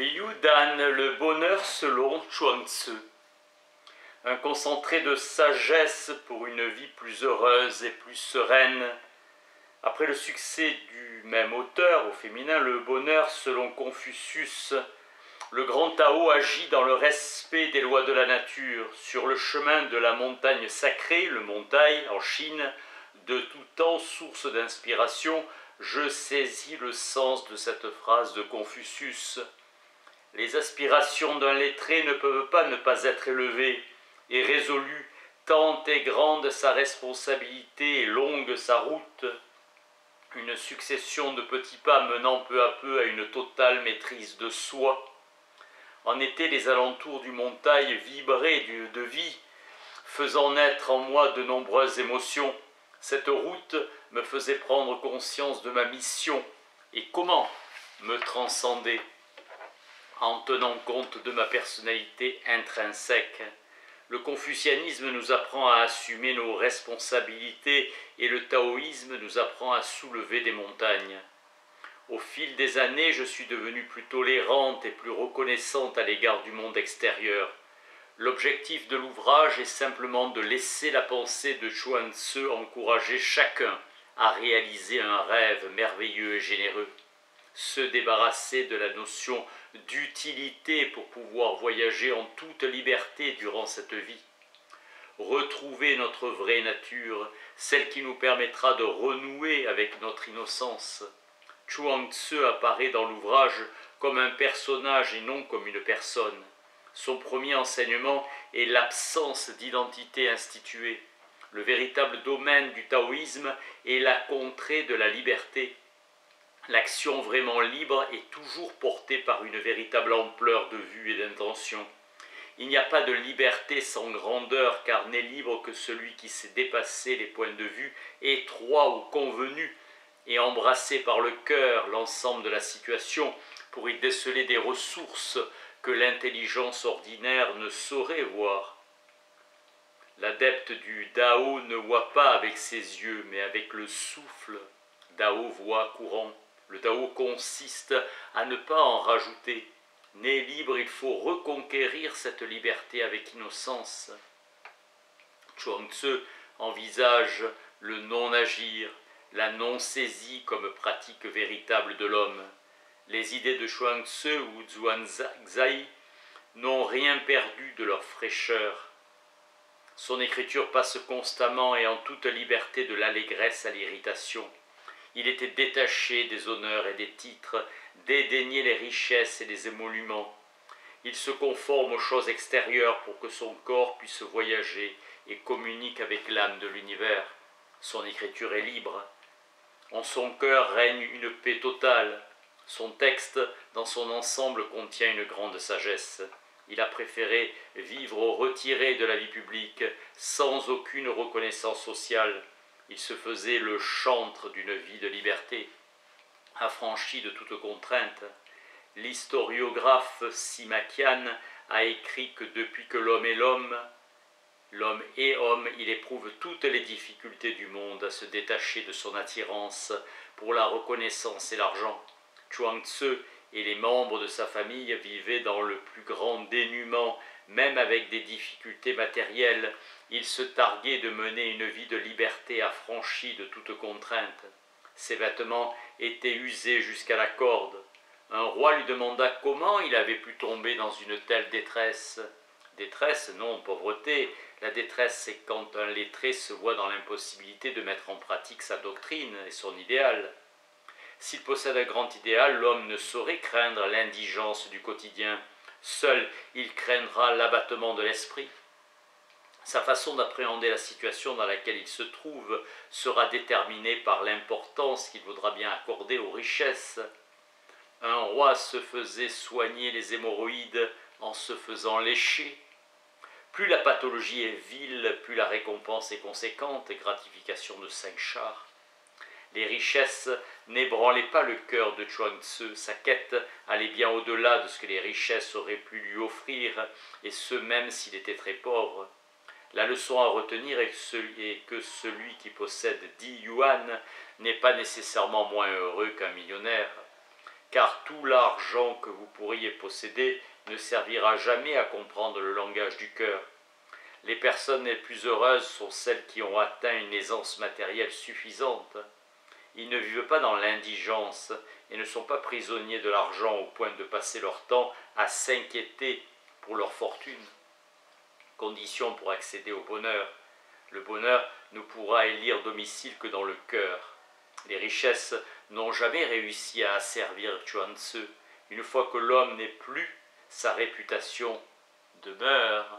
Yudan, le bonheur selon Chuang-Tzu. Un concentré de sagesse pour une vie plus heureuse et plus sereine. Après le succès du même auteur au féminin, le bonheur selon Confucius, le grand Tao agit dans le respect des lois de la nature, sur le chemin de la montagne sacrée, le Montai en Chine, de tout temps source d'inspiration. Je saisis le sens de cette phrase de Confucius. Les aspirations d'un lettré ne peuvent pas ne pas être élevées et résolues, tant est grande sa responsabilité et longue sa route. Une succession de petits pas menant peu à peu à une totale maîtrise de soi. En été, les alentours du Montai vibraient de vie, faisant naître en moi de nombreuses émotions. Cette route me faisait prendre conscience de ma mission et comment me transcender en tenant compte de ma personnalité intrinsèque. Le confucianisme nous apprend à assumer nos responsabilités et le taoïsme nous apprend à soulever des montagnes. Au fil des années, je suis devenue plus tolérante et plus reconnaissante à l'égard du monde extérieur. L'objectif de l'ouvrage est simplement de laisser la pensée de Chuang-Tzu encourager chacun à réaliser un rêve merveilleux et généreux. Se débarrasser de la notion d'utilité pour pouvoir voyager en toute liberté durant cette vie. Retrouver notre vraie nature, celle qui nous permettra de renouer avec notre innocence. Chuang-Tzu apparaît dans l'ouvrage comme un personnage et non comme une personne. Son premier enseignement est l'absence d'identité instituée. Le véritable domaine du taoïsme est la contrée de la liberté. L'action vraiment libre est toujours portée par une véritable ampleur de vue et d'intention. Il n'y a pas de liberté sans grandeur, car n'est libre que celui qui sait dépasser les points de vue étroits ou convenus et embrasser par le cœur l'ensemble de la situation pour y déceler des ressources que l'intelligence ordinaire ne saurait voir. L'adepte du Dao ne voit pas avec ses yeux, mais avec le souffle. Dao voit courant. Le Dao consiste à ne pas en rajouter. Né libre, il faut reconquérir cette liberté avec innocence. Chuang-Tzu envisage le non-agir, la non-saisie comme pratique véritable de l'homme. Les idées de Chuang-Tzu ou Zhuangzi n'ont rien perdu de leur fraîcheur. Son écriture passe constamment et en toute liberté de l'allégresse à l'irritation. Il était détaché des honneurs et des titres, dédaignait les richesses et les émoluments. Il se conforme aux choses extérieures pour que son corps puisse voyager et communique avec l'âme de l'univers. Son écriture est libre. En son cœur règne une paix totale. Son texte, dans son ensemble, contient une grande sagesse. Il a préféré vivre retiré de la vie publique, sans aucune reconnaissance sociale. Il se faisait le chantre d'une vie de liberté, affranchi de toute contrainte. L'historiographe Simakian a écrit que depuis que l'homme est l'homme est homme, il éprouve toutes les difficultés du monde à se détacher de son attirance pour la reconnaissance et l'argent. Chuang-Tzu et les membres de sa famille vivaient dans le plus grand dénuement, même avec des difficultés matérielles. Il se targuait de mener une vie de liberté affranchie de toute contrainte. Ses vêtements étaient usés jusqu'à la corde. Un roi lui demanda comment il avait pu tomber dans une telle détresse. Détresse, non, pauvreté. La détresse, c'est quand un lettré se voit dans l'impossibilité de mettre en pratique sa doctrine et son idéal. S'il possède un grand idéal, l'homme ne saurait craindre l'indigence du quotidien. Seul, il craindra l'abattement de l'esprit. Sa façon d'appréhender la situation dans laquelle il se trouve sera déterminée par l'importance qu'il voudra bien accorder aux richesses. Un roi se faisait soigner les hémorroïdes en se faisant lécher. Plus la pathologie est vile, plus la récompense est conséquente, gratification de 5 chars. Les richesses n'ébranlaient pas le cœur de Chuang-Tzu. Sa quête allait bien au-delà de ce que les richesses auraient pu lui offrir, et ce même s'il était très pauvre. La leçon à retenir est que celui qui possède 10 yuan n'est pas nécessairement moins heureux qu'un millionnaire. car tout l'argent que vous pourriez posséder ne servira jamais à comprendre le langage du cœur. Les personnes les plus heureuses sont celles qui ont atteint une aisance matérielle suffisante. Ils ne vivent pas dans l'indigence et ne sont pas prisonniers de l'argent au point de passer leur temps à s'inquiéter pour leur fortune. Condition pour accéder au bonheur. Le bonheur ne pourra élire domicile que dans le cœur. Les richesses n'ont jamais réussi à asservir Chuang-Tzu. Une fois que l'homme n'est plus, sa réputation demeure.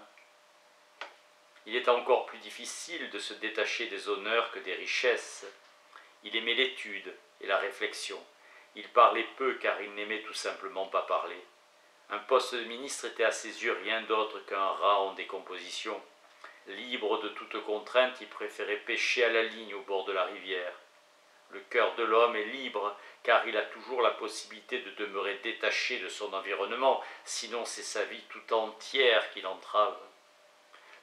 Il est encore plus difficile de se détacher des honneurs que des richesses. Il aimait l'étude et la réflexion. Il parlait peu car il n'aimait tout simplement pas parler. Un poste de ministre était à ses yeux rien d'autre qu'un rat en décomposition. Libre de toute contrainte, il préférait pêcher à la ligne au bord de la rivière. Le cœur de l'homme est libre car il a toujours la possibilité de demeurer détaché de son environnement, sinon c'est sa vie tout entière qui l'entrave.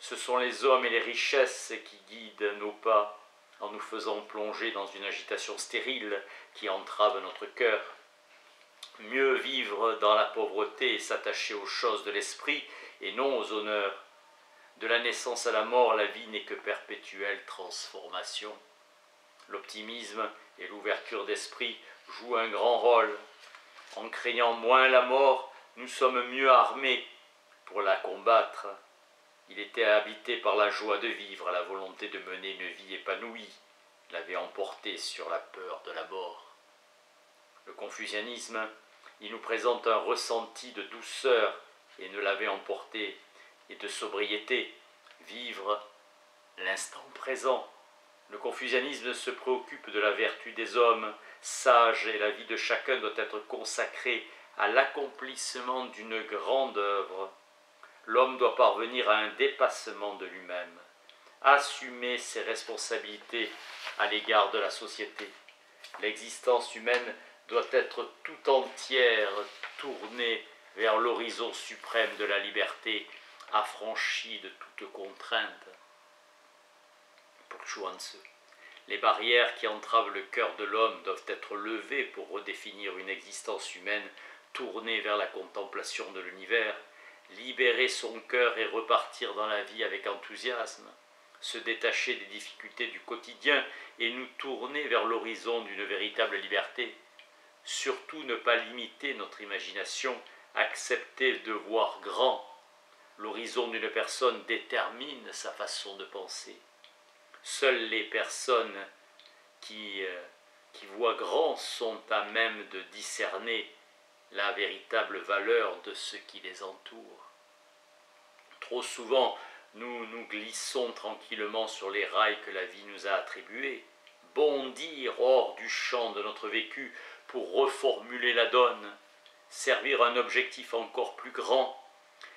Ce sont les hommes et les richesses qui guident nos pas en nous faisant plonger dans une agitation stérile qui entrave notre cœur. Mieux vivre dans la pauvreté et s'attacher aux choses de l'esprit et non aux honneurs. De la naissance à la mort, la vie n'est que perpétuelle transformation. L'optimisme et l'ouverture d'esprit jouent un grand rôle. En craignant moins la mort, nous sommes mieux armés pour la combattre. Il était habité par la joie de vivre, la volonté de mener une vie épanouie l'avait emporté sur la peur de la mort. Le confucianisme, il nous présente un ressenti de douceur et ne l'avait emporté, et de sobriété, vivre l'instant présent. Le confucianisme se préoccupe de la vertu des hommes sages et la vie de chacun doit être consacrée à l'accomplissement d'une grande œuvre. L'homme doit parvenir à un dépassement de lui-même, assumer ses responsabilités à l'égard de la société. L'existence humaine doit être tout entière tournée vers l'horizon suprême de la liberté, affranchie de toute contrainte. Pour Chuang-Tzu, les barrières qui entravent le cœur de l'homme doivent être levées pour redéfinir une existence humaine tournée vers la contemplation de l'univers, libérer son cœur et repartir dans la vie avec enthousiasme, se détacher des difficultés du quotidien et nous tourner vers l'horizon d'une véritable liberté. Surtout ne pas limiter notre imagination, accepter de voir grand. L'horizon d'une personne détermine sa façon de penser. Seules les personnes qui voient grand sont à même de discerner la véritable valeur de ce qui les entoure. Trop souvent, nous nous glissons tranquillement sur les rails que la vie nous a attribués, bondir hors du champ de notre vécu pour reformuler la donne, servir un objectif encore plus grand.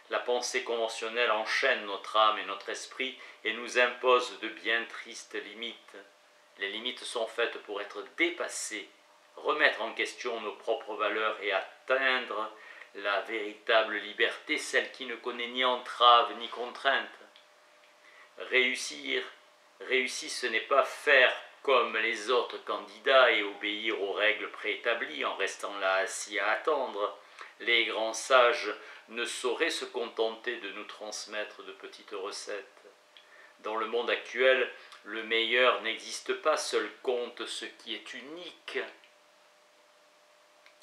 La pensée conventionnelle enchaîne notre âme et notre esprit et nous impose de bien tristes limites. Les limites sont faites pour être dépassées, remettre en question nos propres valeurs et atteindre la véritable liberté, celle qui ne connaît ni entrave ni contrainte. Réussir, ce n'est pas faire comme les autres candidats et obéir aux règles préétablies en restant là assis à attendre. Les grands sages ne sauraient se contenter de nous transmettre de petites recettes. Dans le monde actuel, le meilleur n'existe pas, seul compte ce qui est unique.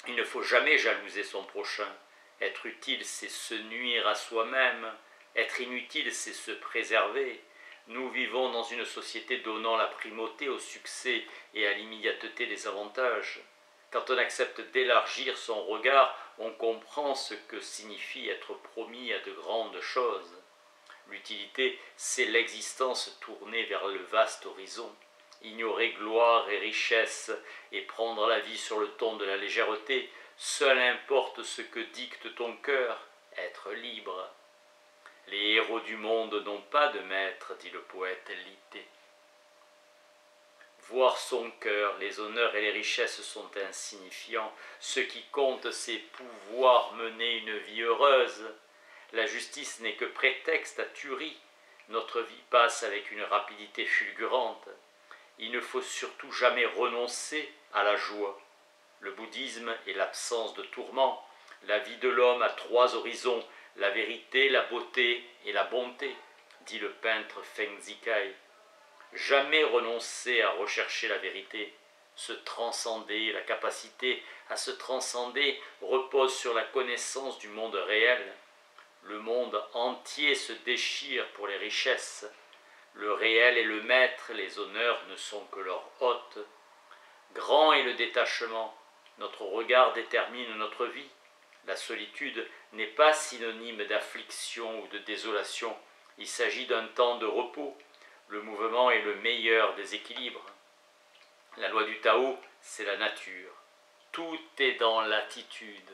Il ne faut jamais jalouser son prochain. Être utile, c'est se nuire à soi-même. Être inutile, c'est se préserver. Nous vivons dans une société donnant la primauté au succès et à l'immédiateté des avantages. Quand on accepte d'élargir son regard, on comprend ce que signifie être promis à de grandes choses. L'utilité, c'est l'existence tournée vers le vaste horizon. Ignorer gloire et richesse et prendre la vie sur le ton de la légèreté, seul importe ce que dicte ton cœur, être libre. Les héros du monde n'ont pas de maître, dit le poète Litté. Voir son cœur, les honneurs et les richesses sont insignifiants. Ce qui compte, c'est pouvoir mener une vie heureuse. La justice n'est que prétexte à tuerie. Notre vie passe avec une rapidité fulgurante. Il ne faut surtout jamais renoncer à la joie. Le bouddhisme est l'absence de tourment. La vie de l'homme a 3 horizons, la vérité, la beauté et la bonté, dit le peintre Feng Zikai. Jamais renoncer à rechercher la vérité, se transcender, la capacité à se transcender repose sur la connaissance du monde réel. Le monde entier se déchire pour les richesses. Le réel est le maître, les honneurs ne sont que leur hôte. Grand est le détachement, notre regard détermine notre vie. La solitude n'est pas synonyme d'affliction ou de désolation, il s'agit d'un temps de repos. Le mouvement est le meilleur des équilibres. La loi du Tao, c'est la nature. Tout est dans l'attitude.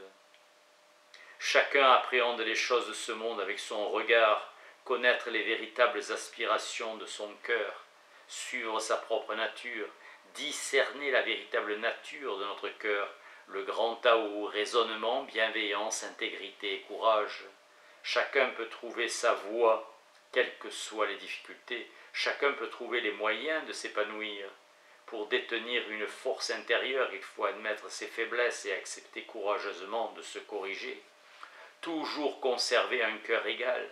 Chacun appréhende les choses de ce monde avec son regard, connaître les véritables aspirations de son cœur, suivre sa propre nature, discerner la véritable nature de notre cœur, le grand Tao, raisonnement, bienveillance, intégrité et courage. Chacun peut trouver sa voie, quelles que soient les difficultés. Chacun peut trouver les moyens de s'épanouir. Pour détenir une force intérieure, il faut admettre ses faiblesses et accepter courageusement de se corriger. Toujours conserver un cœur égal.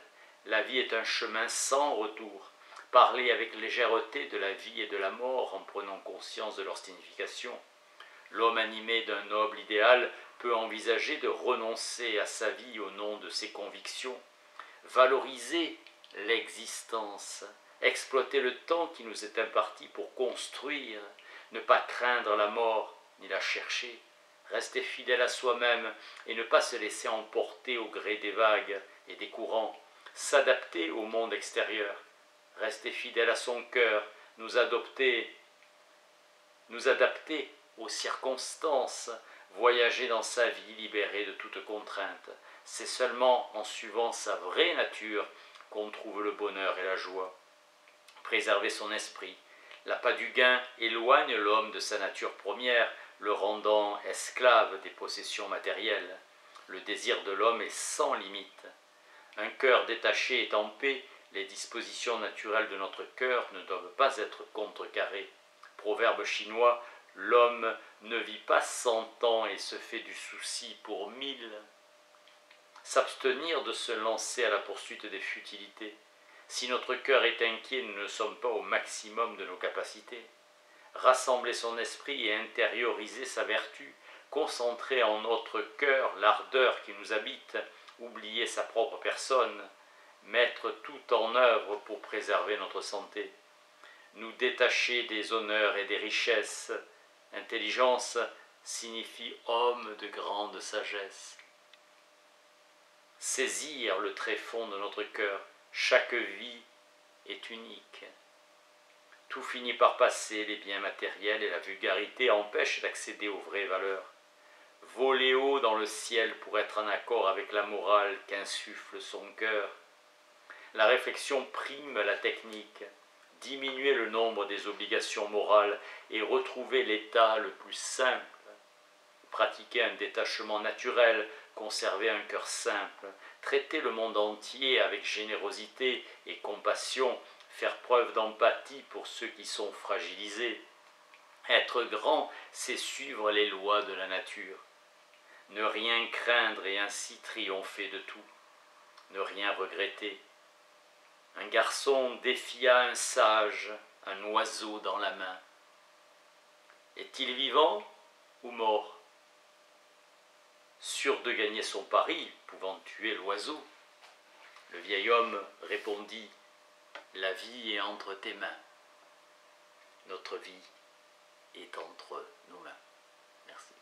La vie est un chemin sans retour. Parler avec légèreté de la vie et de la mort en prenant conscience de leur signification. L'homme animé d'un noble idéal peut envisager de renoncer à sa vie au nom de ses convictions. Valoriser l'existence, exploiter le temps qui nous est imparti pour construire, ne pas craindre la mort ni la chercher, rester fidèle à soi-même et ne pas se laisser emporter au gré des vagues et des courants, s'adapter au monde extérieur, rester fidèle à son cœur, nous adapter aux circonstances, voyager dans sa vie libéré de toute contrainte. C'est seulement en suivant sa vraie nature qu'on trouve le bonheur et la joie. Préserver son esprit. L'appât du gain éloigne l'homme de sa nature première, le rendant esclave des possessions matérielles. Le désir de l'homme est sans limite. Un cœur détaché est en paix, les dispositions naturelles de notre cœur ne doivent pas être contrecarrées. Proverbe chinois, l'homme ne vit pas 100 ans et se fait du souci pour 1000. S'abstenir de se lancer à la poursuite des futilités. Si notre cœur est inquiet, nous ne sommes pas au maximum de nos capacités. Rassembler son esprit et intérioriser sa vertu, concentrer en notre cœur l'ardeur qui nous habite, oublier sa propre personne, mettre tout en œuvre pour préserver notre santé, nous détacher des honneurs et des richesses. Intelligence signifie homme de grande sagesse. Saisir le tréfonds de notre cœur, chaque vie est unique. Tout finit par passer, les biens matériels et la vulgarité empêchent d'accéder aux vraies valeurs. Voler haut dans le ciel pour être en accord avec la morale qu'insuffle son cœur. La réflexion prime la technique, diminuer le nombre des obligations morales et retrouver l'état le plus simple. Pratiquer un détachement naturel, conserver un cœur simple, traiter le monde entier avec générosité et compassion, faire preuve d'empathie pour ceux qui sont fragilisés. Être grand, c'est suivre les lois de la nature. Ne rien craindre et ainsi triompher de tout. Ne rien regretter. Un garçon défia un sage, un oiseau dans la main. Est-il vivant ou mort? Sûr de gagner son pari, pouvant tuer l'oiseau, le vieil homme répondit « La vie est entre tes mains. Notre vie est entre nos mains. » Merci.